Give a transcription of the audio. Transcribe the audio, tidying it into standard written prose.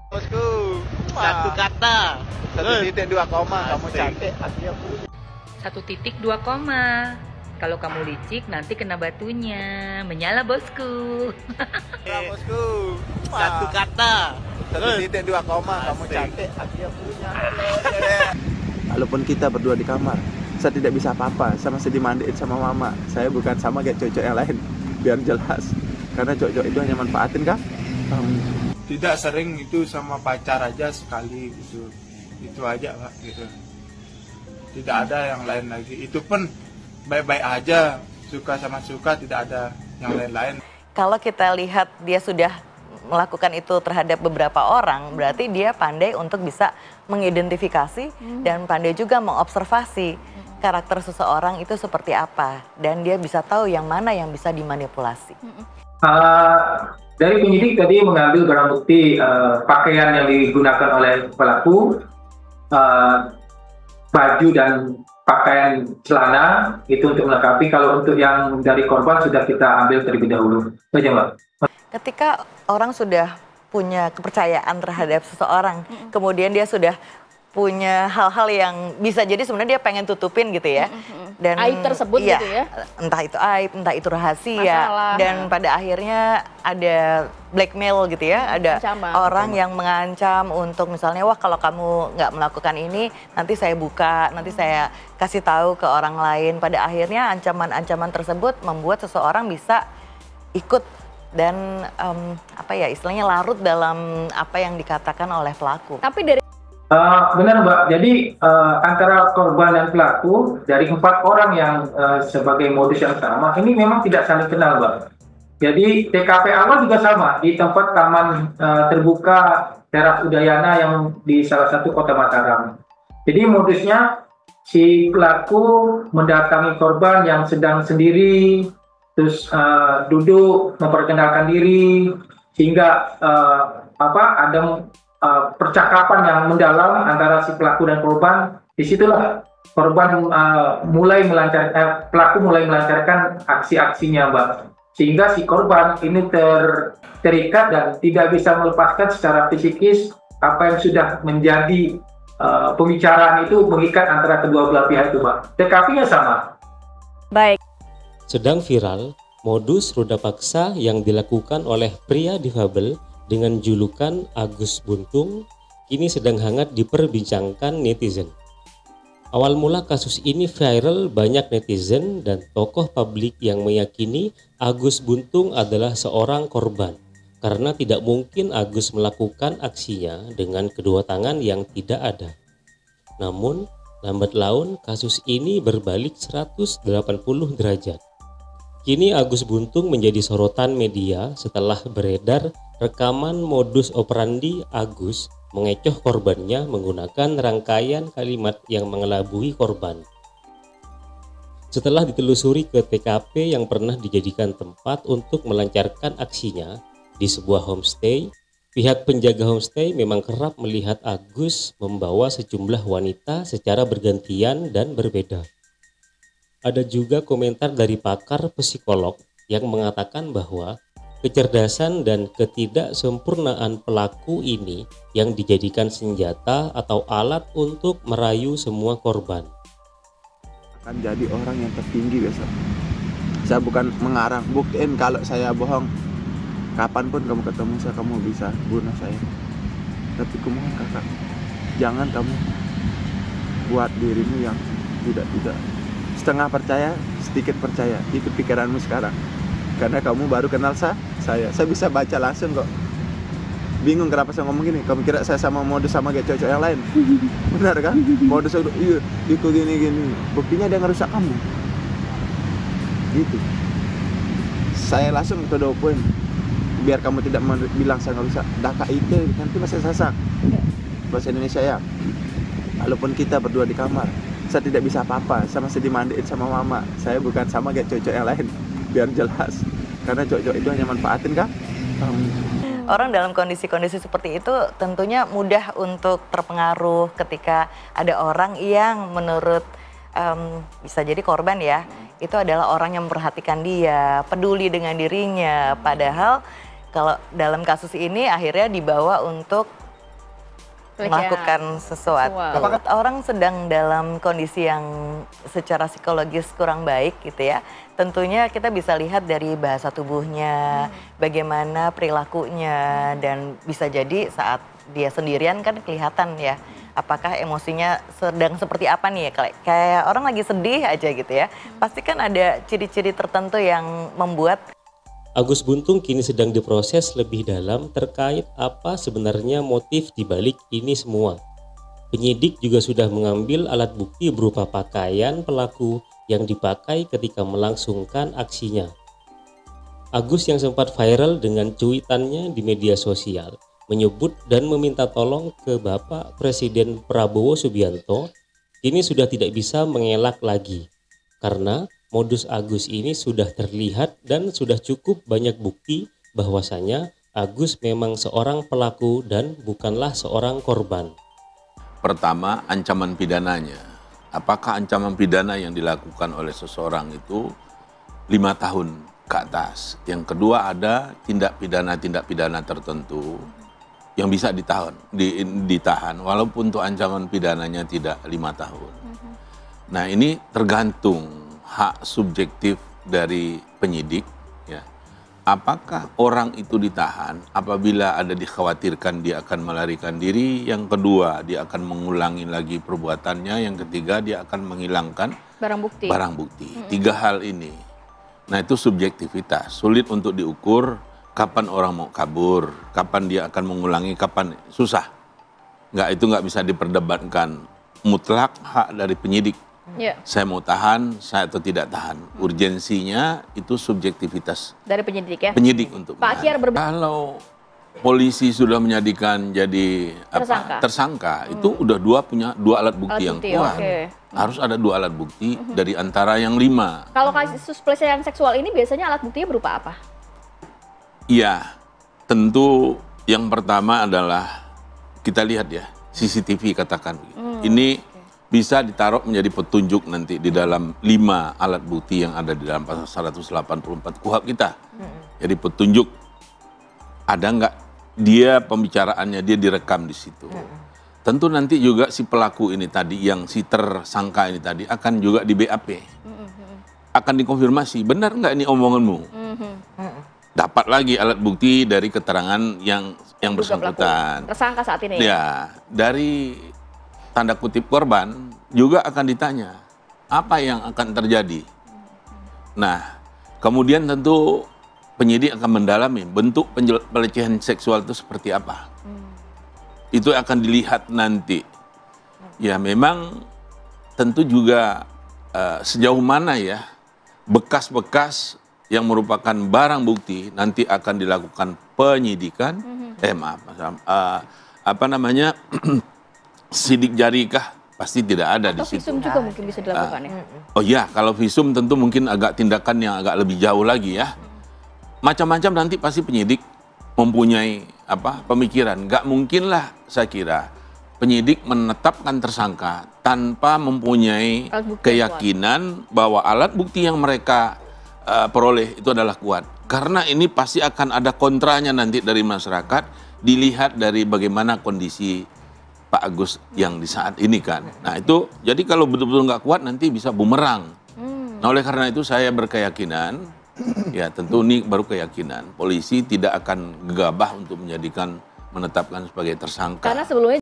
Bosku, Satu kata. 1,2 kamu Asik. cantik, hati aku. 1,2. Kalau kamu licik nanti kena batunya. Menyala bosku. Bosku, Satu kata. 1,2 kamu Asik. cantik, hati aku. Walaupun kita berdua di kamar, saya tidak bisa apa-apa sama saya dimandiin sama mama. Saya bukan sama kayak cocok yang lain, biar jelas. Karena cocok itu hanya manfaatin kah? Tidak sering itu sama pacar aja sekali gitu. Itu aja Pak gitu. Tidak ada yang lain lagi. Itu pun baik-baik aja, suka sama suka, tidak ada yang lain-lain. Kalau kita lihat dia sudah melakukan itu terhadap beberapa orang, berarti dia pandai untuk bisa mengidentifikasi dan pandai juga mengobservasi karakter seseorang itu seperti apa. Dan dia bisa tahu yang mana yang bisa dimanipulasi. Dari penyidik tadi mengambil barang bukti pakaian yang digunakan oleh pelaku, baju dan pakaian celana itu untuk melengkapi. Kalau untuk yang dari korban sudah kita ambil terlebih dahulu. Itu aja Mbak. Ketika orang sudah punya kepercayaan terhadap seseorang, kemudian dia sudah punya hal-hal yang bisa jadi sebenarnya dia pengen tutupin gitu ya. Dan Aib tersebut iya, gitu ya. entah itu aib, entah itu rahasia. Masalah. Dan pada akhirnya ada blackmail gitu ya, ada Ancaman. orang yang mengancam untuk misalnya, wah kalau kamu nggak melakukan ini, nanti saya buka, nanti saya kasih tahu ke orang lain. Pada akhirnya ancaman-ancaman tersebut membuat seseorang bisa ikut dan apa ya istilahnya larut dalam apa yang dikatakan oleh pelaku. Tapi dari Benar Mbak, jadi antara korban dan pelaku dari 4 orang yang sebagai modus yang sama, ini memang tidak saling kenal Mbak. Jadi TKP awal juga sama, di tempat taman terbuka Teras Udayana yang di salah satu kota Mataram. Jadi modusnya si pelaku mendatangi korban yang sedang sendiri, terus duduk memperkenalkan diri, sehingga ada percakapan yang mendalam antara si pelaku dan korban. Disitulah korban pelaku mulai melancarkan aksi-aksinya Mbak, sehingga si korban ini terikat dan tidak bisa melepaskan secara psikis apa yang sudah menjadi pembicaraan itu mengikat antara kedua belah pihak itu Mbak. TKP-nya sama. baik. Sedang viral modus ruda paksa yang dilakukan oleh pria difabel dengan julukan Agus Buntung kini sedang hangat diperbincangkan netizen. Awal mula kasus ini viral, banyak netizen dan tokoh publik yang meyakini Agus Buntung adalah seorang korban karena tidak mungkin Agus melakukan aksinya dengan kedua tangan yang tidak ada. Namun, lambat laun kasus ini berbalik 180 derajat. Kini Agus Buntung menjadi sorotan media setelah beredar rekaman modus operandi Agus mengecoh korbannya menggunakan rangkaian kalimat yang mengelabui korban. Setelah ditelusuri ke TKP yang pernah dijadikan tempat untuk melancarkan aksinya di sebuah homestay, pihak penjaga homestay memang kerap melihat Agus membawa sejumlah wanita secara bergantian dan berbeda. Ada juga komentar dari pakar psikolog yang mengatakan bahwa kecerdasan dan ketidaksempurnaan pelaku ini yang dijadikan senjata atau alat untuk merayu semua korban. Akan jadi orang yang tertinggi besok. Saya bukan mengarang, buktiin kalau saya bohong. Kapanpun kamu ketemu saya, kamu bisa bunuh saya. Tapi kumohon kakak, jangan kamu buat dirimu yang tidak. Setengah percaya, sedikit percaya. Itu pikiranmu sekarang. Karena kamu baru kenal saya. Saya bisa baca langsung kok. Bingung kenapa saya ngomong gini. Kamu kira saya sama modus sama kayak cowok yang lain? Benar kan? Modus udah iya, ikut gini. Buktinya dia ngerusak kamu. Gitu. Saya langsung ke 2 poin. Biar kamu tidak bilang saya ngerusak. Daka itu nanti masih sasak. Bahasa Indonesia ya. Walaupun kita berdua di kamar, saya tidak bisa apa-apa sama saya dimandiin sama mama. Saya bukan sama kayak cocok yang lain, biar jelas. Karena cocok itu hanya manfaatin kah? Orang dalam kondisi-kondisi seperti itu tentunya mudah untuk terpengaruh ketika ada orang yang menurut bisa jadi korban ya, itu adalah orang yang memperhatikan dia, peduli dengan dirinya. Padahal kalau dalam kasus ini akhirnya dibawa untuk melakukan sesuatu. Wow. Orang sedang dalam kondisi yang secara psikologis kurang baik gitu ya. Tentunya kita bisa lihat dari bahasa tubuhnya, bagaimana perilakunya, dan bisa jadi saat dia sendirian kan kelihatan ya. Apakah emosinya sedang seperti apa nih ya, kayak orang lagi sedih aja gitu ya. Pasti kan ada ciri-ciri tertentu yang membuat Agus Buntung kini sedang diproses lebih dalam terkait apa sebenarnya motif dibalik ini semua. Penyidik juga sudah mengambil alat bukti berupa pakaian pelaku yang dipakai ketika melangsungkan aksinya. Agus yang sempat viral dengan cuitannya di media sosial menyebut dan meminta tolong ke Bapak Presiden Prabowo Subianto kini sudah tidak bisa mengelak lagi karena modus Agus ini sudah terlihat dan sudah cukup banyak bukti bahwasanya Agus memang seorang pelaku dan bukanlah seorang korban. Pertama, ancaman pidananya. Apakah ancaman pidana yang dilakukan oleh seseorang itu 5 tahun ke atas? Yang kedua, ada tindak pidana tertentu yang bisa ditahan walaupun untuk ancaman pidananya tidak 5 tahun. Nah, ini tergantung hak subjektif dari penyidik, ya. Apakah orang itu ditahan apabila ada dikhawatirkan dia akan melarikan diri, yang kedua dia akan mengulangi lagi perbuatannya, yang ketiga dia akan menghilangkan barang bukti. 3 hal ini. Nah, itu subjektivitas, sulit untuk diukur kapan orang mau kabur, kapan dia akan mengulangi, kapan susah. Itu nggak bisa diperdebatkan, mutlak hak dari penyidik. Saya mau tahan, saya atau tidak tahan. Urgensinya itu subjektivitas Dari penyidik ya? penyidik untuk Pak Akhyar kalau polisi sudah menjadikan jadi tersangka itu udah punya dua alat bukti yang kuat. Harus ada 2 alat bukti dari antara yang 5. Kalau kasus pelecehan seksual ini biasanya alat buktinya berupa apa? Iya, tentu yang pertama adalah kita lihat ya, CCTV katakan begitu. Ini bisa ditaruh menjadi petunjuk nanti di dalam 5 alat bukti yang ada di dalam pasal 184 KUHP kita. Jadi petunjuk ada nggak dia pembicaraannya, dia direkam di situ. Tentu nanti juga si pelaku ini tadi, yang si tersangka ini tadi akan juga di BAP. Akan dikonfirmasi, benar nggak ini omonganmu? Dapat lagi alat bukti dari keterangan yang bersangkutan. Tersangka saat ini ya? Dari tanda kutip korban juga akan ditanya apa yang akan terjadi. Nah, kemudian tentu penyidik akan mendalami bentuk pelecehan seksual itu seperti apa. Itu akan dilihat nanti. Ya, memang tentu juga sejauh mana ya bekas-bekas yang merupakan barang bukti nanti akan dilakukan penyidikan. Sidik jari kah? Pasti tidak ada di situ. Visum juga mungkin bisa dilakukan ya? Oh iya, kalau visum tentu mungkin agak tindakan yang agak lebih jauh lagi ya. Macam-macam nanti pasti penyidik mempunyai pemikiran. Nggak mungkin lah saya kira penyidik menetapkan tersangka tanpa mempunyai keyakinan bahwa alat bukti yang mereka peroleh itu adalah kuat. Karena ini pasti akan ada kontranya nanti dari masyarakat, dilihat dari bagaimana kondisi Pak Agus yang di saat ini kan. Nah itu, jadi kalau betul-betul nggak kuat nanti bisa bumerang. Nah oleh karena itu saya berkeyakinan, ya tentu ini baru keyakinan, polisi tidak akan gegabah untuk menetapkan sebagai tersangka. Karena sebelumnya